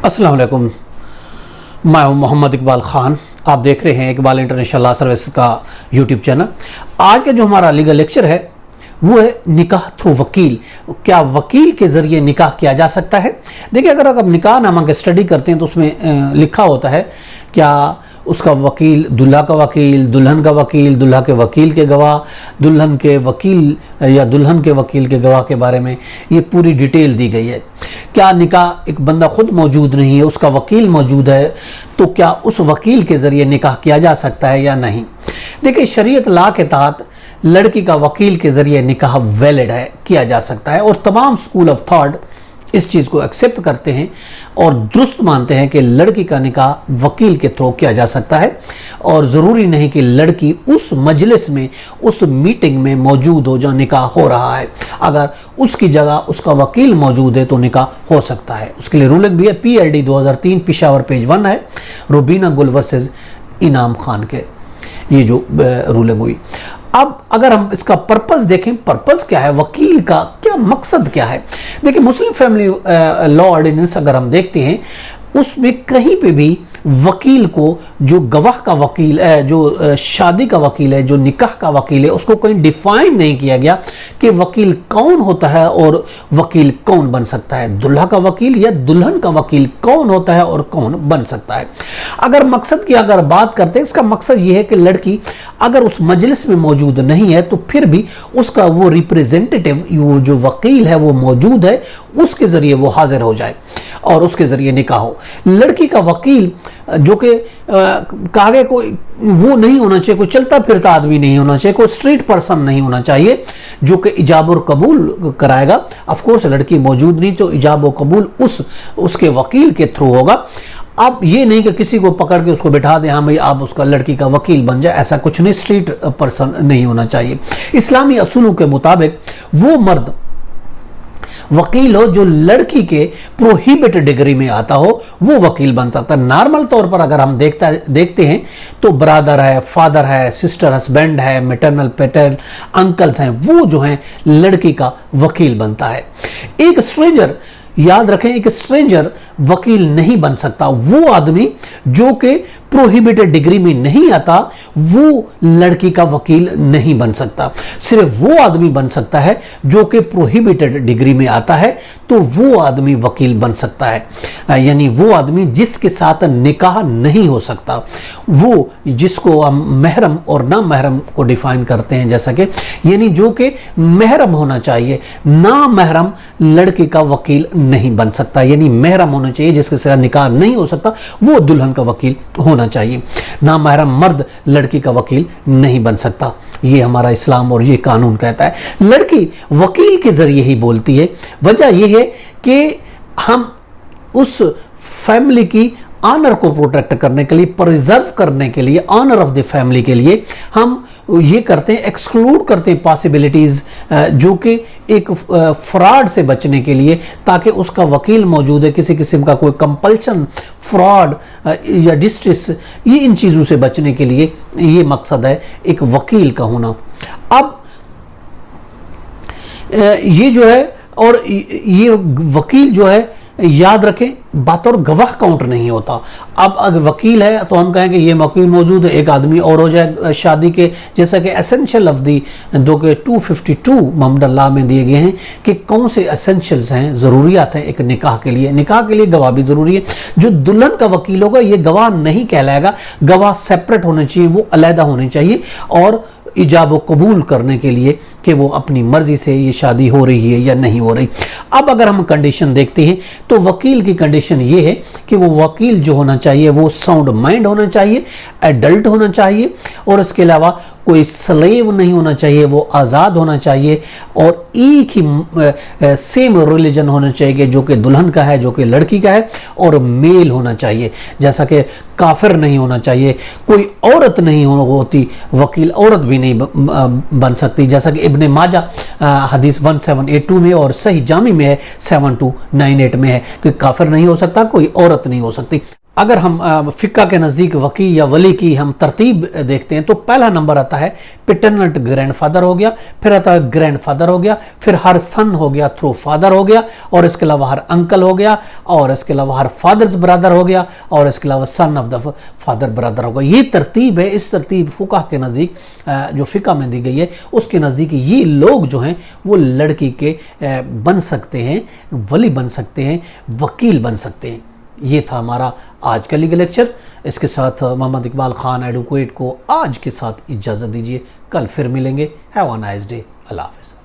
अस्सलाम वालेकुम। मैं हूं मोहम्मद इकबाल ख़ान। आप देख रहे हैं इकबाल इंटरनेशनल लॉ सर्विस का यूट्यूब चैनल। आज का जो हमारा लीगल लेक्चर है वो है निकाह थ्रू वकील। क्या वकील के ज़रिए निकाह किया जा सकता है? देखिए, अगर आप निकाह नामा की स्टडी करते हैं तो उसमें लिखा होता है क्या उसका वकील, दूल्हा का वकील, दुल्हन का वकील, दूल्हा के वकील के गवाह, दुल्हन के वकील या दुल्हन के वकील के गवाह के बारे में ये पूरी डिटेल दी गई है। क्या निकाह एक बंदा खुद मौजूद नहीं है, उसका वकील मौजूद है, तो क्या उस वकील के ज़रिए निकाह किया जा सकता है या नहीं? देखिए, शरीयत लॉ के तहत लड़की का वकील के ज़रिए निकाह वैलिड है, किया जा सकता है और तमाम स्कूल ऑफ थॉट इस चीज़ को एक्सेप्ट करते हैं और दुरुस्त मानते हैं कि लड़की का निकाह वकील के थ्रू किया जा सकता है और ज़रूरी नहीं कि लड़की उस मजलिस में, उस मीटिंग में मौजूद हो जहाँ निकाह हो रहा है। अगर उसकी जगह उसका वकील मौजूद है तो निकाह हो सकता है। उसके लिए रूलिंग भी है PLD 2003 पिशावर पेज 1 है, रुबीना गुल वर्सेस इनाम खान के ये जो रूलिंग हुई। अब अगर हम इसका पर्पस देखें, पर्पस क्या है, वकील का क्या मकसद क्या है? देखिए, मुस्लिम फैमिली लॉ ऑर्डिनेंस अगर हम देखते हैं उसमें कहीं पे भी वकील को, जो गवाह का वकील है, जो शादी का वकील है, जो निकाह का वकील है, उसको कहीं डिफाइन नहीं किया गया कि वकील कौन होता है और वकील कौन बन सकता है। दूल्हा का वकील या दुल्हन का वकील कौन होता है और कौन बन सकता है। अगर मकसद की अगर बात करते हैं, इसका मकसद यह है कि लड़की अगर उस मजलिस में मौजूद नहीं है तो फिर भी उसका वो रिप्रेजेंटेटिव, वो जो वकील है वो मौजूद है, उसके जरिए वो हाजिर हो जाए और उसके जरिए निकाह हो। लड़की का वकील जो कि कागे कोई वो नहीं होना चाहिए, कोई चलता फिरता आदमी नहीं होना चाहिए, कोई स्ट्रीट पर्सन नहीं होना चाहिए जो कि इजाब और कबूल कराएगा। ऑफ कोर्स लड़की मौजूद नहीं तो इजाब और कबूल उसके वकील के थ्रू होगा। अब ये नहीं कि किसी को पकड़ के उसको बिठा दे, हाँ भाई आप उसका लड़की का वकील बन जाए, ऐसा कुछ नहीं। स्ट्रीट पर्सन नहीं होना चाहिए। इस्लामी असूलों के मुताबिक वो मर्द वकील हो जो लड़की के प्रोहिबिटेड डिग्री में आता हो, वो वकील बन सकता है। नॉर्मल तौर पर अगर हम देखते हैं तो ब्रदर है, फादर है, सिस्टर, हस्बैंड है, मैटरनल, पैटर्नल, अंकल्स हैं, वो जो हैं लड़की का वकील बनता है। एक स्ट्रेंजर, याद रखें, एक स्ट्रेंजर वकील नहीं बन सकता। वो आदमी जो कि प्रोहिबिटेड डिग्री में नहीं आता वो लड़की का वकील नहीं बन सकता। सिर्फ वो आदमी बन सकता है जो कि प्रोहिबिटेड डिग्री में आता है, तो वो आदमी वकील बन सकता है। यानी वो आदमी जिसके साथ निकाह नहीं हो सकता, वो जिसको हम महरम और ना महरम को डिफाइन करते हैं, जैसा कि यानी जो कि महरम होना चाहिए, ना महरम लड़की का वकील नहीं बन सकता। यानी महरम होना चाहिए, जिसके साथ निकाह नहीं हो सकता, वो दुल्हन का वकील होना चाहिए। ना महरम मर्द लड़की का वकील नहीं बन सकता। ये हमारा इस्लाम और ये कानून कहता है। लड़की वकील के जरिए ही बोलती है। वजह यह है कि हम उस फैमिली की ऑनर को प्रोटेक्ट करने के लिए, प्रिजर्व करने के लिए, ऑनर ऑफ द फैमिली के लिए हम ये करते हैं, एक्सक्लूड करते हैं पॉसिबिलिटीज जो कि एक फ्रॉड से बचने के लिए, ताकि उसका वकील मौजूद है, किसी किस्म का कोई कंपल्शन, फ्रॉड या डिस्ट्रेस, ये इन चीज़ों से बचने के लिए ये मकसद है एक वकील का होना। अब ये जो है, और ये वकील जो है, याद रखें, बतौर गवाह काउंट नहीं होता। अब अगर वकील है तो हम कहेंगे ये वकील मौजूद है, एक आदमी और हो जाए शादी के, जैसा कि एसेंशियल ऑफ दी दो के 252 मोहम्मद लॉ में दिए गए हैं कि कौन से एसेंशियल्स हैं, ज़रूरियात हैं एक निकाह के लिए। निकाह के लिए गवाह भी ज़रूरी है। जो दुल्हन का वकील होगा ये गवाह नहीं कहलाएगा, गवाह सेपरेट होने चाहिए, वो अलहदा होने चाहिए और इजाब कबूल करने के लिए कि वो अपनी मर्जी से ये शादी हो रही है या नहीं हो रही। अब अगर हम कंडीशन देखते हैं तो वकील की कंडीशन ये है कि वो वकील जो होना चाहिए वो साउंड माइंड होना चाहिए, एडल्ट होना चाहिए, और इसके अलावा कोई स्लेव नहीं होना चाहिए, वो आज़ाद होना चाहिए, और एक ही सेम रिलीजन होना चाहिए जो कि दुल्हन का है, जो कि लड़की का है, और मेल होना चाहिए। जैसा कि काफिर नहीं होना चाहिए, कोई औरत नहीं होती वकील, औरत भी नहीं बन सकती, जैसा कि इब्ने माजा हदीस 1782 में और सही जामी में है 7298 में है कि काफिर नहीं हो सकता, कोई औरत नहीं हो सकती। अगर हम फ़िक्का के नज़दीक वकी या वली की हम तरतीब देखते हैं तो पहला नंबर आता है पैटर्नल ग्रैंडफादर हो गया, फिर आता है ग्रैंडफादर हो गया, फिर हर सन हो गया थ्रू फादर हो गया, और इसके अलावा हर अंकल हो गया, और इसके अलावा हर फादर्स ब्रदर हो गया, और इसके अलावा son of the father brother हो गया। ये तरतीब है। इस तरतीब फुकाह के नज़दीक जो फ़िक्का में दी गई है उसके नज़दीक ये लोग जो हैं वो लड़की के बन सकते हैं, वली बन सकते हैं, वकील बन सकते हैं। ये था हमारा आज का लीगल लेक्चर। इसके साथ मोहम्मद इकबाल खान एडवोकेट को आज के साथ इजाज़त दीजिए। कल फिर मिलेंगे। Have a nice day. अल्लाह हाफ़िज़।